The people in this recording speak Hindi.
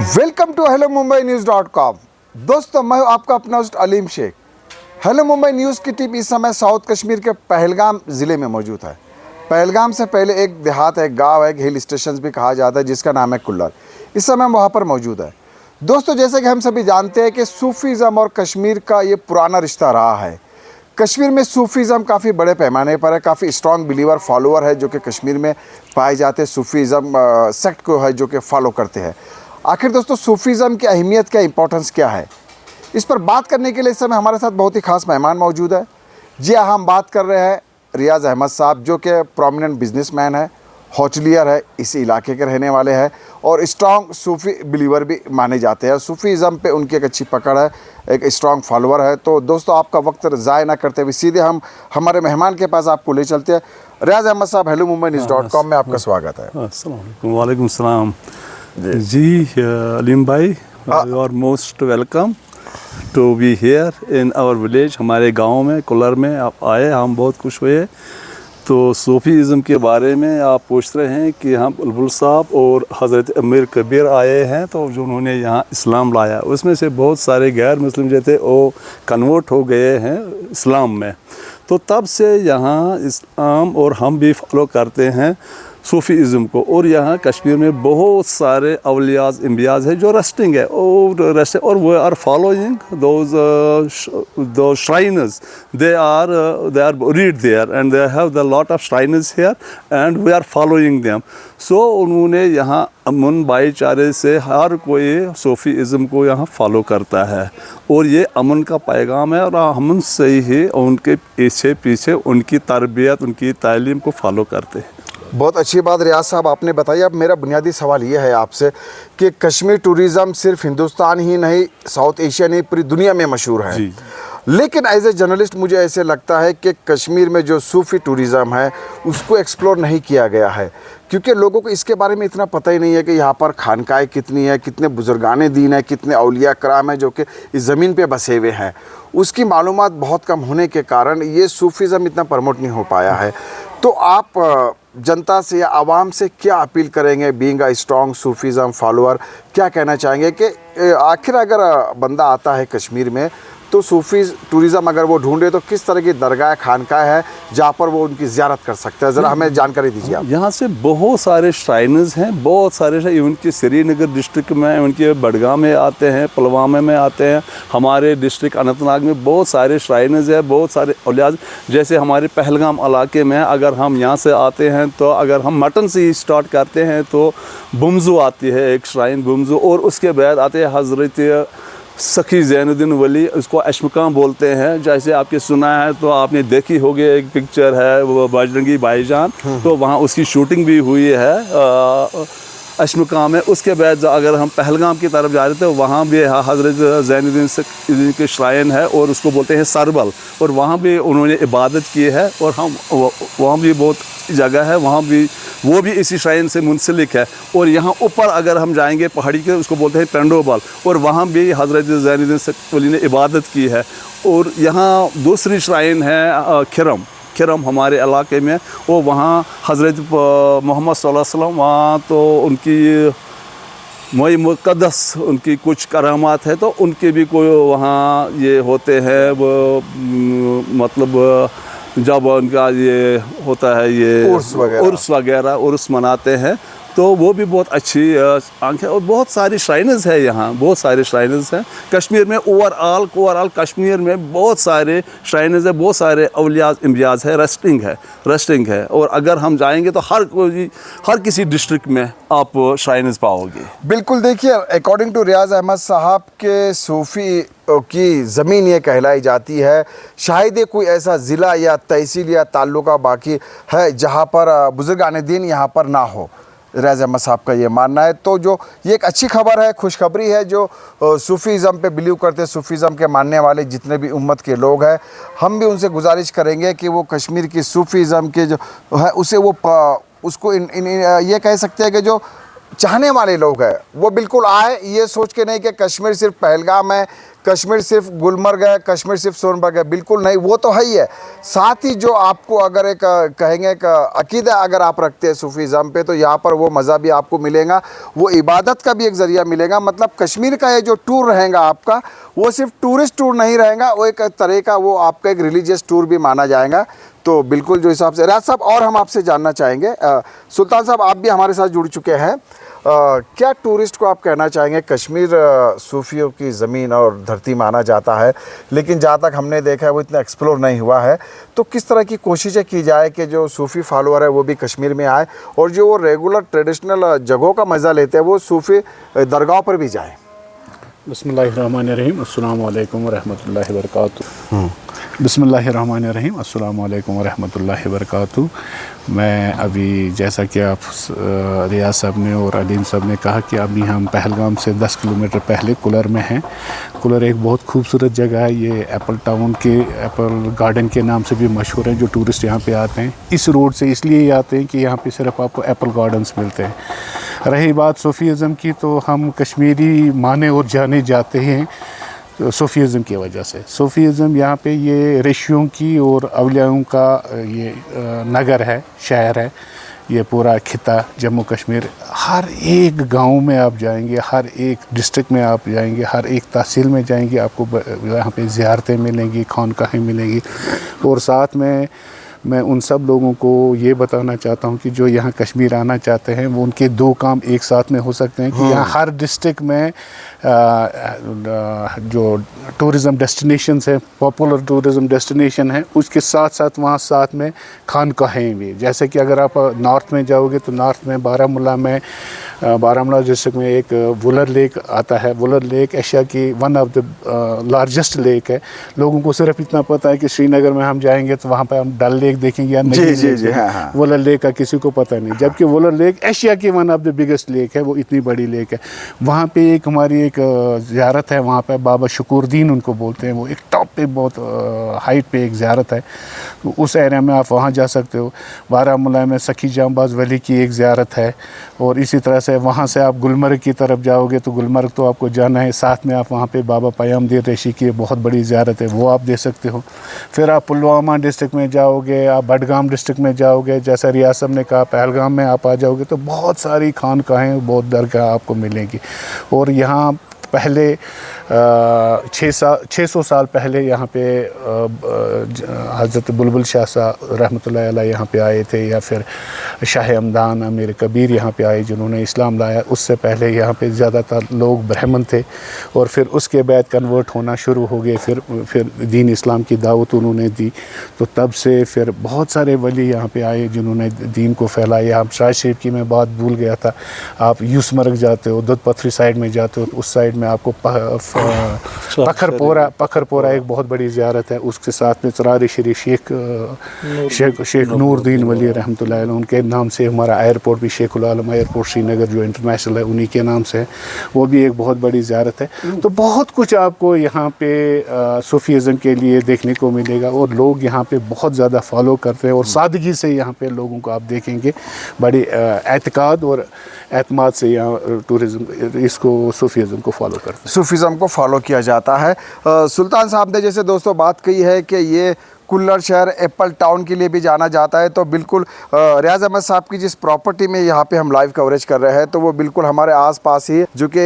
वेलकम टू हेलो मुंबई न्यूज़.com। दोस्तों, मैं हूं आपका अपना host Aleem Shaikh. Hello Mumbai news की टीम इस समय साउथ कश्मीर के पहलगाम ज़िले में मौजूद है। पहलगाम से पहले एक देहात है, गांव है, हिल स्टेशन भी कहा जाता है, जिसका नाम है कुल्लर। इस समय हम वहाँ पर मौजूद है। दोस्तों, जैसे कि हम सभी जानते हैं कि सूफीज़म और कश्मीर का ये पुराना रिश्ता रहा है। कश्मीर में सूफीज़म काफ़ी बड़े पैमाने पर है, काफ़ी स्ट्रॉन्ग बिलीवर फॉलोअर है जो कि कश्मीर में पाए जाते हैं। सूफीज़म सेक्ट को है जो कि फॉलो करते हैं। आखिर दोस्तों, सूफीज़म की अहमियत क्या, इंपॉर्टेंस क्या है, इस पर बात करने के लिए इस समय हमारे साथ बहुत ही खास मेहमान मौजूद है। जी हाँ, हम बात कर रहे हैं रियाज अहमद साहब, जो कि प्रोमिनेंट बिजनेसमैन है, होटलियर है, इसी इलाके के रहने वाले हैं और स्ट्रॉन्ग सूफ़ी बिलीवर भी माने जाते हैं। सूफीज़म पे उनकी एक अच्छी पकड़ है, एक स्ट्रॉन्ग फॉलोअर है। तो दोस्तों, आपका वक्त ज़ाय ना करते हुए सीधे हम हमारे मेहमान के पास आपको ले चलते हैं। रियाज अहमद साहब, हेलो मुंबई न्यूज़.com में आपका स्वागत है। वालेकुम सलाम जी अलीम भाई, you are most welcome to be here in our village. हमारे गांव में कुल्लर में आप आए, हम बहुत खुश हुए। तो सूफीज़म के बारे में आप पूछ रहे हैं कि हम बुलबुल साहब और हज़रत अमीर कबीर आए हैं, तो जो उन्होंने यहाँ इस्लाम लाया, उसमें से बहुत सारे गैर मुस्लिम जो थे वो कन्वर्ट हो गए हैं इस्लाम में। तो तब से यहाँ इस्लाम और हम भी फॉलो करते हैं सूफीज़म को। और यहाँ कश्मीर में बहुत सारे अवलियाज़ इम्बियाज़ है जो रेस्टिंग है और वो are following those shriners. They are read there and they have the lot of shriners here and we are following them. So उन्होंने यहाँ अमन भाईचारे से हर कोई सूफीज़म को यहाँ फॉलो करता है और ये अमन का पैगाम है और अमन से ही उनके पीछे पीछे उनकी तरबियत, उनकी तालीम को फॉलो करते हैं। बहुत अच्छी बात रियाज साहब आपने बताई। अब मेरा बुनियादी सवाल ये है आपसे कि कश्मीर टूरिज़म सिर्फ हिंदुस्तान ही नहीं, साउथ एशिया नहीं, पूरी दुनिया में मशहूर है जी। लेकिन एज ए जर्नलिस्ट मुझे ऐसे लगता है कि कश्मीर में जो सूफ़ी टूरिज़म है उसको एक्सप्लोर नहीं किया गया है, क्योंकि लोगों को इसके बारे में इतना पता ही नहीं है कि यहाँ पर खानकाएँ कितनी है, कितने बुजुर्गान दीन है, कितने औलिया कराम हैं जो कि इस ज़मीन पे बसे हुए हैं। उसकी मालूमात बहुत कम होने के कारण ये सूफीज़म इतना प्रमोट नहीं हो पाया है। तो आप जनता से या आवाम से क्या अपील करेंगे, being a strong Sufism follower, क्या कहना चाहेंगे कि आखिर अगर बंदा आता है कश्मीर में तो सूफ़ी टूरिज़म अगर वो ढूंढे तो किस तरह की दरगाह खानका है जहाँ पर वो उनकी ज़ियारत कर सकते हैं? ज़रा हमें जानकारी दीजिए आप। यहाँ से बहुत सारे श्राइनर्स हैं, बहुत सारे इवन के श्रीनगर डिस्ट्रिक्ट में, उनके बडगाम में आते हैं, पुलवामा में आते हैं, हमारे डिस्ट्रिक्ट अनंतनाग में बहुत सारे श्राइनर्स हैं, बहुत सारे औलियाज। जैसे हमारे पहलगाम इलाके में अगर हम यहाँ से आते हैं तो अगर हम मटन से ही स्टार्ट करते हैं तो बुमजू आती है, एक श्राइन बुमजू, और उसके बाद आते हैं हज़रत सखी ज़ैनुद्दीन वली, उसको अशमकाम बोलते हैं। जैसे आपके सुना है तो आपने देखी होगी, एक पिक्चर है वो बजरंगी भाईजान, तो वहाँ उसकी शूटिंग भी हुई है अशमकाम में। उसके बाद अगर हम पहलगाम की तरफ जा रहे थे तो वहाँ भी हज़रत ज़ैनुद्दीन के श्राइन है और उसको बोलते हैं सरबल, और वहाँ भी उन्होंने इबादत की है। और हम वहाँ भी बहुत जगह है, वहाँ भी वो भी इसी श्राइन से मुंसलिक है। और यहाँ ऊपर अगर हम जाएंगे पहाड़ी के, उसको बोलते हैं पेंडोबल, और वहाँ भी हज़रत ज़ैनुद्दीन वली ने इबादत की है। और यहाँ दूसरी श्राइन है खिरम हमारे इलाके में, वो वहाँ हज़रत मोहम्मद सल्लल्लाहु अलैहि वसल्लम, वहाँ तो उनकी मोई मुक़द्दस उनकी कुछ करामात है, तो उनके भी कोई वहाँ ये होते हैं, वो मतलब जब उनका ये होता है ये उर्स वगैरह उर्स मनाते हैं, तो वो भी बहुत अच्छी आंख है। और बहुत सारी श्राइनर्स है यहाँ, बहुत सारे श्राइनर्स हैं कश्मीर में। ओवरऑल कश्मीर में बहुत सारे श्राइनर्स है, बहुत सारे औलियाज़ इम्बियाज़ है, रेस्टिंग है। और अगर हम जाएंगे तो हर किसी डिस्ट्रिक्ट में आप श्राइनर्स पाओगे। बिल्कुल, देखिए, अकॉर्डिंग टू रियाज अहमद साहब के सूफ़ी की ज़मीन ये कहलाई जाती है, शायद कोई ऐसा ज़िला या तहसील या ताल्लुका बाकी है जहाँ पर बुजुर्गान दीन यहाँ पर ना हो। रियाज अहमद साहब का ये मानना है। तो जो ये एक अच्छी खबर है, खुशखबरी है, जो सूफीज़म पे बिलीव करते हैं, सूफीज़म के मानने वाले जितने भी उम्मत के लोग हैं, हम भी उनसे गुजारिश करेंगे कि वो कश्मीर की सूफीज़म के जो है उसे वो उसको ये कह सकते हैं कि जो चाहने वाले लोग हैं वो बिल्कुल आए, ये सोच के नहीं कि कश्मीर सिर्फ पहलगाम है, कश्मीर सिर्फ गुलमर्ग है, कश्मीर सिर्फ सोनमर्ग है, बिल्कुल नहीं, वो तो है ही है। साथ ही जो आपको अगर एक कहेंगे एक अकीदा अगर आप रखते हैं सूफीज़म पे, तो यहाँ पर वो मज़ा भी आपको मिलेगा, वो इबादत का भी एक ज़रिया मिलेगा। मतलब कश्मीर का ये जो टूर रहेगा आपका, वो सिर्फ टूरिस्ट टूर नहीं रहेगा, वो एक तरह का वो आपका एक रिलीजियस टूर भी माना जाएगा। तो बिल्कुल जो हिसाब से रियाज साहब, और हम आपसे जानना चाहेंगे, सुल्तान साहब आप भी हमारे साथ जुड़ चुके हैं, क्या टूरिस्ट को आप कहना चाहेंगे? कश्मीर सूफियों की ज़मीन और धरती माना जाता है, लेकिन जहाँ तक हमने देखा है वो इतना एक्सप्लोर नहीं हुआ है। तो किस तरह की कोशिशें की जाए कि जो सूफ़ी फॉलोअर है वो भी कश्मीर में आए, और जो वो रेगुलर ट्रेडिशनल जगहों का मज़ा लेते हैं वो सूफ़ी दरगाह पर भी जाएँ? बिस्मिल्लाहिर्रहमानिर्रहीम, अस्सलामु अलैकुम वरहमतुल्लाहि वबरकातुहू। बिस्मिल्लाहिर्रहमानिर्रहीम, अस्सलामु अलैकुम वरहमतुल्लाहि वबरकातुहू। मैं अभी, जैसा कि आप रियाज साहब ने और अलीम साहब ने कहा, कि अभी हम पहलगाम से 10 किलोमीटर पहले कुलर में हैं। कुलर एक बहुत खूबसूरत जगह है। ये एप्पल टाउन के, एप्पल गार्डन के नाम से भी मशहूर है। जो टूरिस्ट यहाँ पे आते हैं इस रोड से इसलिए ही आते हैं कि यहाँ पे सिर्फ आपको एप्पल गार्डन्स मिलते हैं। रही बात सूफीज़म की, तो हम कश्मीरी माने और जाने जाते हैं सूफीज़म की वजह से। सूफीज़म यहाँ पे ये ऋषियों की और अवलियाओं का ये नगर है, शहर है। ये पूरा खिता जम्मू कश्मीर, हर एक गांव में आप जाएंगे, हर एक डिस्ट्रिक्ट में आप जाएंगे, हर एक तहसील में जाएंगे, आपको यहाँ पे ज़ियारतें मिलेंगी, खानकाहें मिलेंगी। और साथ में मैं उन सब लोगों को ये बताना चाहता हूँ कि जो यहाँ कश्मीर आना चाहते हैं, वो उनके दो काम एक साथ में हो सकते हैं। कि यहाँ हर डिस्ट्रिक्ट में जो टूरिज़म डेस्टिनेशंस हैं, पॉपुलर टूरिज़म डेस्टिनेशन है, उसके साथ साथ वहाँ साथ में खानकाहें भी। जैसे कि अगर आप नॉर्थ में जाओगे तो नॉर्थ में बारामूला डिस्ट्रिक्ट में एक वुलर लेक आता है। वुलर लेक एशिया की one of the largest lake है। लोगों को सिर्फ इतना पता है कि श्रीनगर में हम जाएंगे तो वहाँ पर हम डल लेक देखेंगे या नहीं देखेंगे। हाँ। वुलर लेक का किसी को पता नहीं, जबकि वुलर लेक एशिया की one of the biggest lake है। वो इतनी बड़ी लेक है। वहाँ पे एक हमारी एक ज़ियारत है, वहाँ पे बाबा शुकुरदीन उनको बोलते हैं। वो एक टॉप पे बहुत हाइट पे एक ज़ियारत है, तो उस एरिया में आप वहाँ जा सकते हो। बारामूला में सखी जांबाज वली की एक ज़ियारत है। और इसी तरह से वहाँ से आप गुलमर्ग की तरफ जाओगे तो गुलमर्ग तो आपको जाना है, साथ में आप वहाँ पे बाबा पयामदीर ऋषि की बहुत बड़ी ज़ियारत है, वो आप दे सकते हो। फिर आप पुलवामा डिस्ट्रिक्ट में जाओगे, आप बडगाम डिस्ट्रिक्ट में जाओगे, जैसा रियाज साहब ने कहा पहलगाम में आप आ जाओगे तो बहुत सारी खानकाहें, बहुत दरगाह आपको मिलेंगी। और यहाँ पहले 600 साल पहले यहाँ पे हज़रत बुलबुल शाह साहब रहमतुल्लाह अलैह यहाँ पे आए थे, या फिर शाह हमदान अमीर कबीर यहाँ पे आए जिन्होंने इस्लाम लाया। उससे पहले यहाँ पे ज़्यादातर लोग ब्राह्मण थे, और फिर उसके बाद कन्वर्ट होना शुरू हो गए। फिर दीन इस्लाम की दावत उन्होंने दी, तो तब से फिर बहुत सारे वली यहाँ पे आए जिन्होंने दीन को फैलाया। आप शाह शरीफ की मैं बात भूल गया था, आप यूसमर्ग जाते हो, दुध पथरी साइड में जाते हो तो उस साइड में आपको पखरपोरा एक बहुत बड़ी ज़ियारत है। उसके साथ में चरारी शरीफ शेख नूरुद्दीन वली रहमतुल्लाह अलैह, उनके नाम से हमारा एयरपोर्ट भी शेख उल आलम एयरपोर्ट श्रीनगर जो इंटरनेशनल है उन्हीं के नाम से है, वो भी एक बहुत बड़ी ज़ियारत है। तो बहुत कुछ आपको यहाँ पे सूफीज़म के लिए देखने को मिलेगा, और लोग यहाँ पे बहुत ज़्यादा फॉलो करते हैं, और सादगी से यहाँ पे लोगों को आप देखेंगे बड़ी एतकाद और एतमाद से यहाँ टूरिज़म इसको सूफीज़म को फॉलो करते हैं, सूफीज़म को फॉलो किया जाता है। सुल्तान साहब ने जैसे दोस्तों बात कही है कि ये कुल्लर शहर एप्पल टाउन के लिए भी जाना जाता है, तो बिल्कुल रियाज अहमद साहब की जिस प्रॉपर्टी में यहाँ पे हम लाइव कवरेज कर रहे हैं, तो वो बिल्कुल हमारे आसपास ही, जो कि